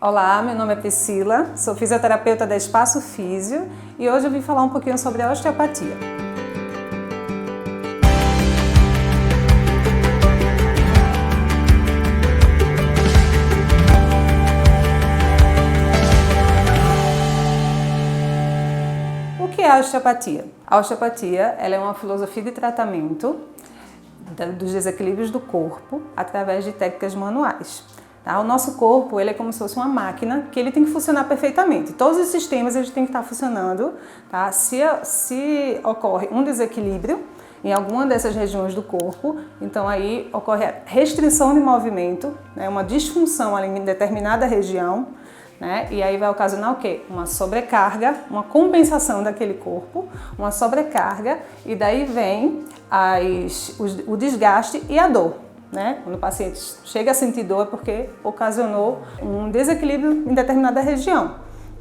Olá, meu nome é Priscila, sou fisioterapeuta da Espaço Físio e hoje eu vim falar um pouquinho sobre a osteopatia. O que é a osteopatia? A osteopatia ela é uma filosofia de tratamento dos desequilíbrios do corpo através de técnicas manuais. O nosso corpo ele é como se fosse uma máquina que ele tem que funcionar perfeitamente. Todos os sistemas eles têm que estar funcionando. Tá? Se ocorre um desequilíbrio em alguma dessas regiões do corpo, então aí ocorre a restrição de movimento, né? Uma disfunção ali em determinada região, né? E aí vai ocasionar o quê? Uma sobrecarga, uma compensação daquele corpo, uma sobrecarga, e daí vem o desgaste e a dor. Né? Quando o paciente chega a sentir dor é porque ocasionou um desequilíbrio em determinada região.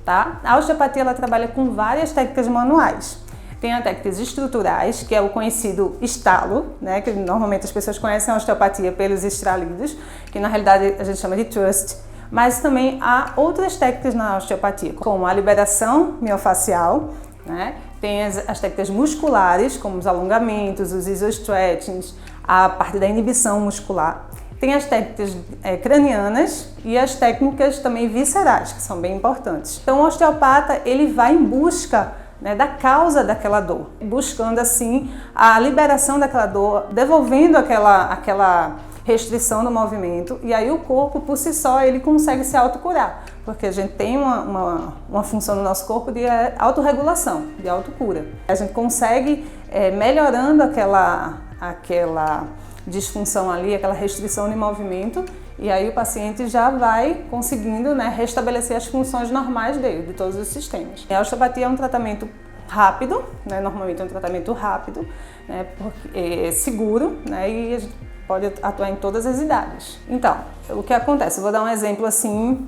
Tá? A osteopatia ela trabalha com várias técnicas manuais. Tem as técnicas estruturais, que é o conhecido estalo, né? Que normalmente as pessoas conhecem a osteopatia pelos estralidos, que na realidade a gente chama de thrust. Mas também há outras técnicas na osteopatia, como a liberação miofascial, né? Tem as técnicas musculares, como os alongamentos, os isostretchings, a parte da inibição muscular. Tem as técnicas cranianas e as técnicas também viscerais, que são bem importantes. Então o osteopata ele vai em busca, né, da causa daquela dor, buscando assim a liberação daquela dor, devolvendo aquela restrição do movimento, e aí o corpo por si só ele consegue se autocurar, porque a gente tem uma função no nosso corpo de autorregulação, de autocura. A gente consegue melhorando aquela disfunção ali, aquela restrição de movimento, e aí o paciente já vai conseguindo, né, restabelecer as funções normais dele, de todos os sistemas. A osteopatia é um tratamento rápido, né, normalmente é um tratamento rápido, né, é seguro, né, e a gente pode atuar em todas as idades. Então, o que acontece? Eu vou dar um exemplo assim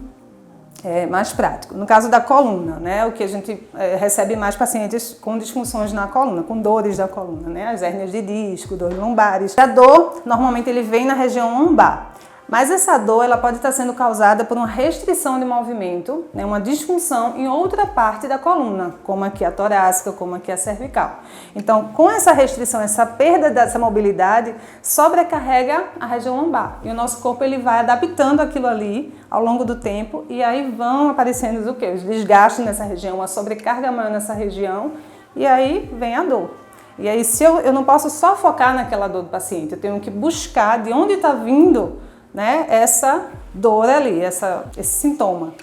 mais prático. No caso da coluna, né, o que a gente recebe mais pacientes com disfunções na coluna, com dores da coluna, né, as hérnias de disco, dores lombares. A dor, normalmente ele vem na região lombar, mas essa dor ela pode estar sendo causada por uma restrição de movimento, né, uma disfunção em outra parte da coluna, como aqui a torácica, como aqui a cervical. Então, com essa restrição, essa perda dessa mobilidade, sobrecarrega a região lombar. E o nosso corpo ele vai adaptando aquilo ali ao longo do tempo, e aí vão aparecendo o quê? Os desgastes nessa região, uma sobrecarga maior nessa região, e aí vem a dor. E aí se eu não posso só focar naquela dor do paciente, eu tenho que buscar de onde está vindo, né, essa dor ali, esse sintoma,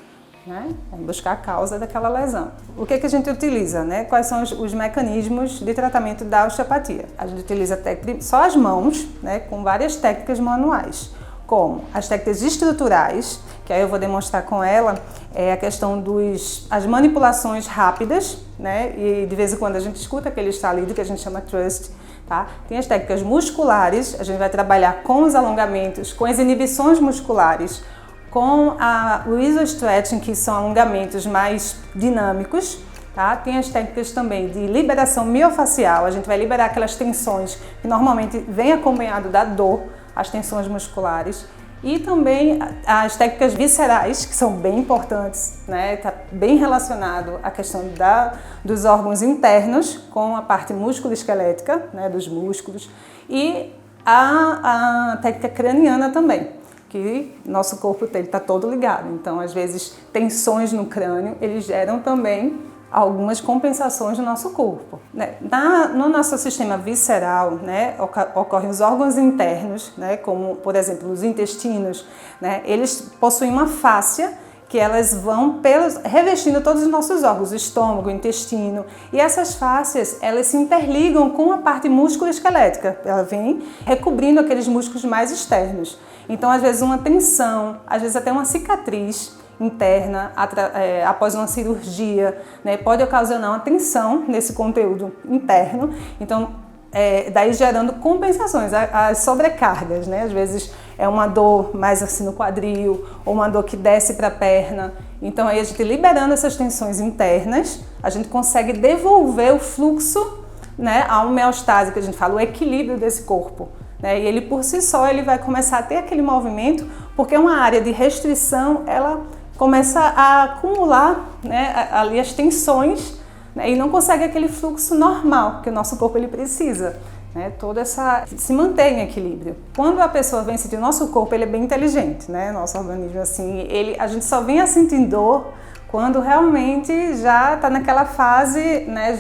né? Buscar a causa daquela lesão. O que a gente utiliza, né? Quais são os mecanismos de tratamento da osteopatia? A gente utiliza só as mãos, né, com várias técnicas manuais, como as técnicas estruturais, que aí eu vou demonstrar com ela, a questão as manipulações rápidas, né? E de vez em quando a gente escuta aquele estalido que a gente chama thrust. Tá? Tem as técnicas musculares, a gente vai trabalhar com os alongamentos, com as inibições musculares, com o isostretching, que são alongamentos mais dinâmicos. Tá? Tem as técnicas também de liberação miofascial, a gente vai liberar aquelas tensões que normalmente vem acompanhado da dor, as tensões musculares. E também as técnicas viscerais, que são bem importantes, né? Está bem relacionado à questão dos órgãos internos com a parte músculo-esquelética, né? Dos músculos, e a técnica craniana também, que nosso corpo está todo ligado. Então, às vezes, tensões no crânio, eles geram também algumas compensações no nosso corpo. Né? No nosso sistema visceral, né, ocorrem os órgãos internos, né, como, por exemplo, os intestinos, né, eles possuem uma fáscia que elas vão revestindo todos os nossos órgãos, o estômago, o intestino, e essas fáscias, elas se interligam com a parte músculo-esquelética, ela vem recobrindo aqueles músculos mais externos. Então, às vezes, uma tensão, às vezes até uma cicatriz interna após uma cirurgia, né, pode ocasionar uma tensão nesse conteúdo interno, então daí gerando compensações, as sobrecargas, né? Às vezes é uma dor mais assim no quadril, ou uma dor que desce para a perna, então aí a gente liberando essas tensões internas, a gente consegue devolver o fluxo, né, a homeostase, que a gente fala, o equilíbrio desse corpo. Né? E ele por si só ele vai começar a ter aquele movimento, porque uma área de restrição ela começa a acumular, né, ali as tensões, né, e não consegue aquele fluxo normal que o nosso corpo ele precisa. Né, se mantém em equilíbrio. Quando a pessoa vem sentir, o nosso corpo ele é bem inteligente, né, nosso organismo assim, a gente só vem a sentir dor quando realmente já está naquela fase, né,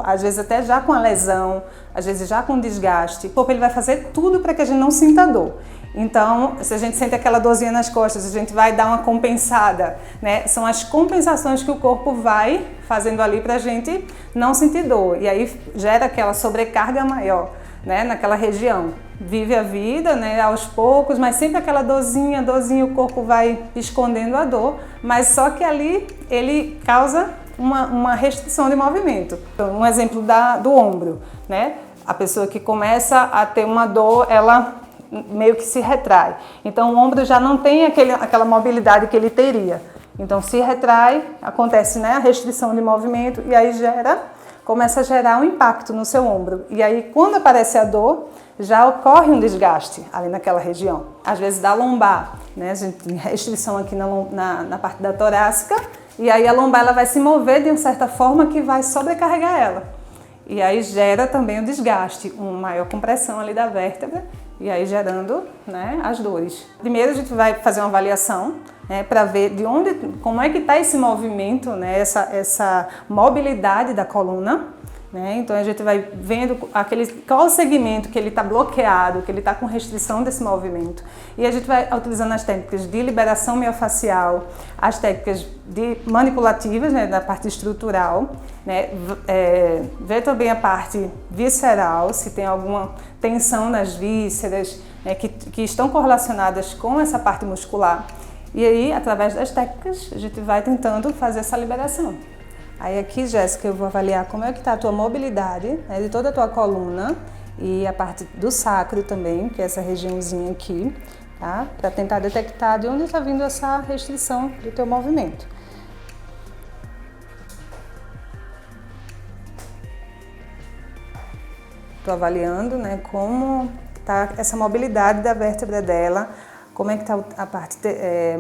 às vezes até já com a lesão, às vezes já com desgaste. O corpo ele vai fazer tudo para que a gente não sinta dor. Então, se a gente sente aquela dorzinha nas costas, a gente vai dar uma compensada, né? São as compensações que o corpo vai fazendo ali para a gente não sentir dor. E aí gera aquela sobrecarga maior, né? Naquela região. Vive a vida, né? Aos poucos, mas sempre aquela dorzinha, o corpo vai escondendo a dor, mas só que ali ele causa uma restrição de movimento. Então, um exemplo do ombro, né? A pessoa que começa a ter uma dor, ela meio que se retrai. Então o ombro já não tem aquela mobilidade que ele teria. Então se retrai, acontece, né, a restrição de movimento e aí começa a gerar um impacto no seu ombro. E aí quando aparece a dor, já ocorre um desgaste ali naquela região. Às vezes da lombar, né, a gente tem restrição aqui na parte da torácica e aí a lombar ela vai se mover de uma certa forma que vai sobrecarregar ela. E aí gera também o desgaste, uma maior compressão ali da vértebra. E aí gerando, né, as dores. Primeiro a gente vai fazer uma avaliação, né, para ver como é que está esse movimento, né, essa mobilidade da coluna. Né? Então a gente vai vendo qual o segmento que ele está bloqueado, que ele está com restrição desse movimento. E a gente vai utilizando as técnicas de liberação miofascial, as técnicas manipulativas, né, da parte estrutural, né, ver também a parte visceral, se tem alguma tensão nas vísceras, né, que estão correlacionadas com essa parte muscular. E aí, através das técnicas, a gente vai tentando fazer essa liberação. Aí aqui, Jéssica, eu vou avaliar como é que está a tua mobilidade, né, de toda a tua coluna e a parte do sacro também, que é essa regiãozinha aqui, tá? Para tentar detectar de onde está vindo essa restrição do teu movimento. Estou avaliando, né, como está essa mobilidade da vértebra dela, como é que está a parte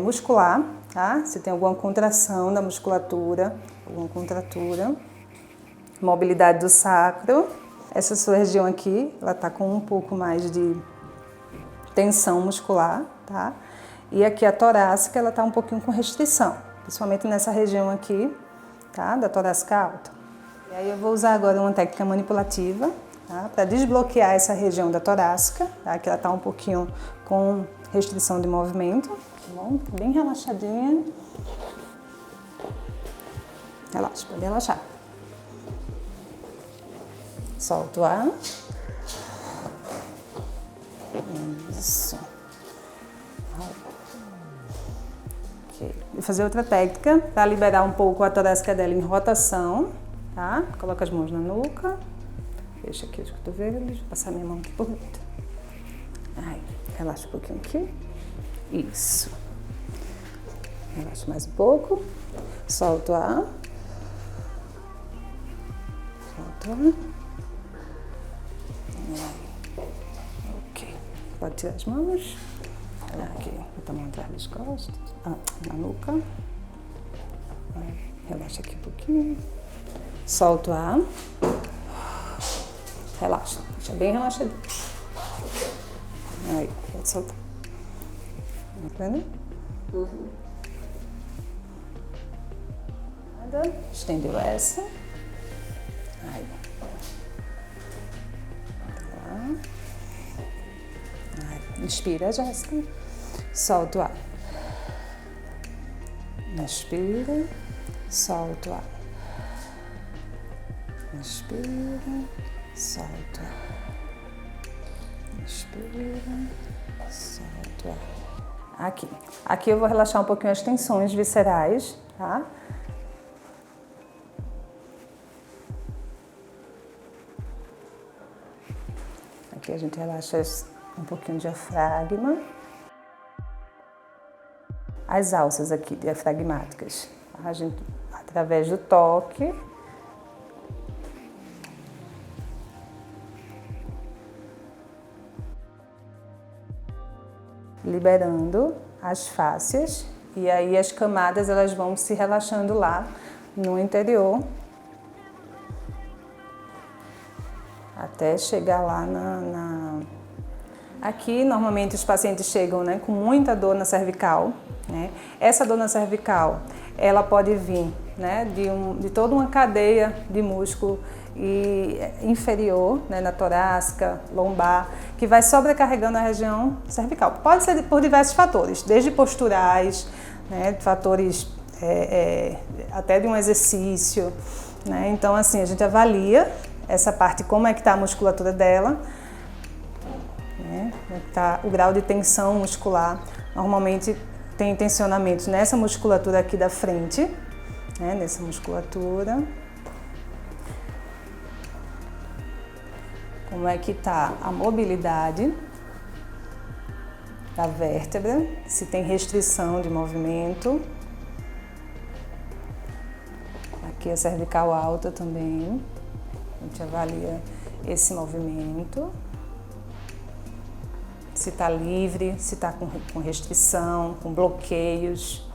muscular, tá? Se tem alguma contração da musculatura, alguma contratura, mobilidade do sacro. Essa sua região aqui, ela está com um pouco mais de tensão muscular, tá? E aqui a torácica, ela está um pouquinho com restrição, principalmente nessa região aqui, tá? Da torácica alta. E aí eu vou usar agora uma técnica manipulativa, tá? Para desbloquear essa região da torácica, tá? Que ela está um pouquinho com restrição de movimento, tá bom? Bem relaxadinha. Relaxa, pode relaxar. Solta o ar. Isso. Ok. Vou fazer outra técnica para liberar um pouco a torácica dela em rotação, tá? Coloca as mãos na nuca. Fecha aqui os cotovelos. Vou passar minha mão aqui por dentro. Aí, relaxa um pouquinho aqui. Isso. Relaxa mais um pouco. Solta o ar. Ok, pode tirar as mãos. Aqui, bota a mão atrás das costas, na nuca. Relaxa aqui um pouquinho. Solta o ar. Relaxa, deixa bem relaxadinho. Aí, pode soltar. Tá vendo? Estendeu essa. Aí. Tá. Aí. Inspira, Jéssica. Solta o ar. Inspira. Solta o ar. Inspira. Solta o ar. Inspira. Solta o ar. Aqui. Aqui eu vou relaxar um pouquinho as tensões viscerais, tá? Aqui a gente relaxa um pouquinho o diafragma. As alças aqui, diafragmáticas. A gente, através do toque, liberando as fáscias E aí as camadas elas vão se relaxando lá no interior até chegar lá Aqui, normalmente, os pacientes chegam, né, com muita dor na cervical, né? Essa dor na cervical, ela pode vir, né, de toda uma cadeia de músculo inferior, né, na torácica, lombar, que vai sobrecarregando a região cervical. Pode ser por diversos fatores, desde posturais, né, fatores até de um exercício, né? Então, assim, a gente avalia essa parte, como é que está a musculatura dela, tá, o grau de tensão muscular. Normalmente tem tensionamentos nessa musculatura aqui da frente, né, nessa musculatura. Como é que tá a mobilidade da vértebra, se tem restrição de movimento. Aqui a cervical alta também, a gente avalia esse movimento. Se está livre, se está com restrição, com bloqueios.